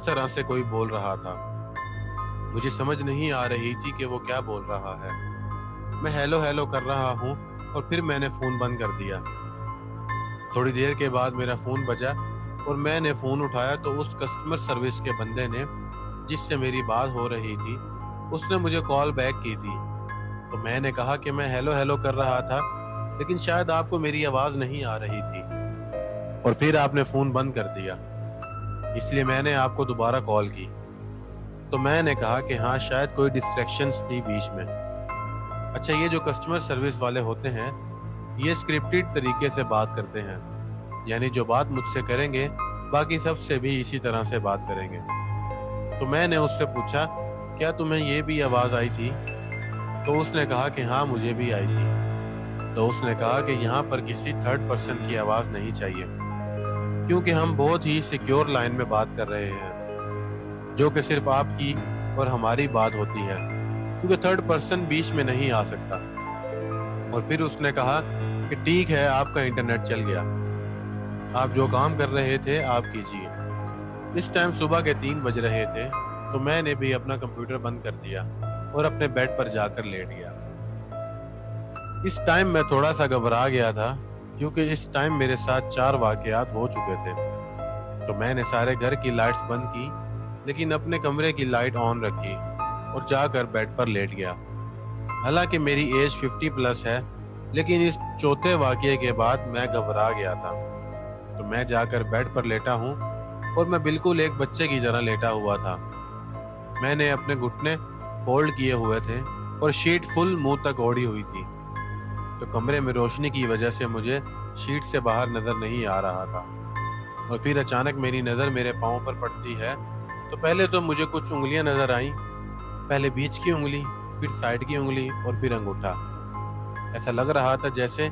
इस तरह से कोई बोल रहा था। मुझे समझ नहीं आ रही थी कि वो क्या बोल रहा है। मैं हेलो हेलो कर रहा हूँ और फिर मैंने फ़ोन बंद कर दिया। थोड़ी देर के बाद मेरा फ़ोन बजा और मैंने फ़ोन उठाया तो उस कस्टमर सर्विस के बंदे ने, जिससे मेरी बात हो रही थी, उसने मुझे कॉल बैक की थी। तो मैंने कहा कि मैं हेलो हेलो कर रहा था, लेकिन शायद आपको मेरी आवाज़ नहीं आ रही थी और फिर आपने फ़ोन बंद कर दिया, इसलिए मैंने आपको दोबारा कॉल की। तो मैंने कहा कि हाँ, शायद कोई डिस्ट्रैक्शंस थी बीच में। अच्छा, ये जो कस्टमर सर्विस वाले होते हैं, ये स्क्रिप्टेड तरीके से बात करते हैं, यानी जो बात मुझसे करेंगे बाकी सबसे भी इसी तरह से बात करेंगे। तो मैंने उससे पूछा, क्या तुम्हें ये भी आवाज़ आई थी? तो उसने कहा कि हाँ, मुझे भी आई थी। तो उसने कहा कि यहाँ पर किसी थर्ड पर्सन की आवाज़ नहीं चाहिए, क्योंकि हम बहुत ही सिक्योर लाइन में बात कर रहे हैं, जो कि सिर्फ आपकी और हमारी बात होती है, क्योंकि थर्ड पर्सन बीच में नहीं आ सकता। और फिर उसने कहा कि ठीक है, आपका इंटरनेट चल गया, आप जो काम कर रहे थे आप कीजिए। इस टाइम सुबह के 3 बज रहे थे, तो मैंने भी अपना कंप्यूटर बंद कर दिया और अपने बेड पर जाकर लेट गया। इस टाइम मैं थोड़ा सा घबरा गया था, क्योंकि इस टाइम मेरे साथ 4 वाकयात हो चुके थे। तो मैंने सारे घर की लाइट्स बंद की, लेकिन अपने कमरे की लाइट ऑन रखी और जाकर बेड पर लेट गया। हालांकि मेरी एज 50 प्लस है, लेकिन इस चौथे वाकये के बाद मैं घबरा गया था। तो मैं जाकर बेड पर लेटा हूँ और मैं बिल्कुल एक बच्चे की तरह लेटा हुआ था। मैंने अपने घुटने फोल्ड किए हुए थे और शीट फुल मुंह तक ओढ़ी हुई थी। तो कमरे में रोशनी की वजह से मुझे शीट से बाहर नजर नहीं आ रहा था। और फिर अचानक मेरी नज़र मेरे पाँव पर पड़ती है। तो पहले तो मुझे कुछ उंगलियां नजर आईं, पहले बीच की उंगली, फिर साइड की उंगली और फिर अंगूठा। ऐसा लग रहा था जैसे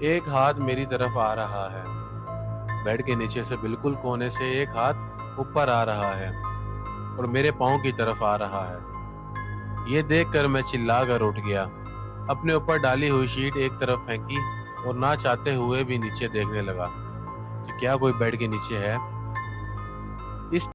एक हाथ मेरी तरफ आ रहा है। बेड के नीचे से बिल्कुल कोने से एक हाथ ऊपर आ रहा है और मेरे पाँव की तरफ आ रहा है। ये देखकर मैं चिल्लाकर उठ गया, अपने ऊपर डाली हुई शीट एक तरफ फेंकी और ना चाहते हुए भी नीचे देखने लगा कि क्या कोई बेड के नीचे है।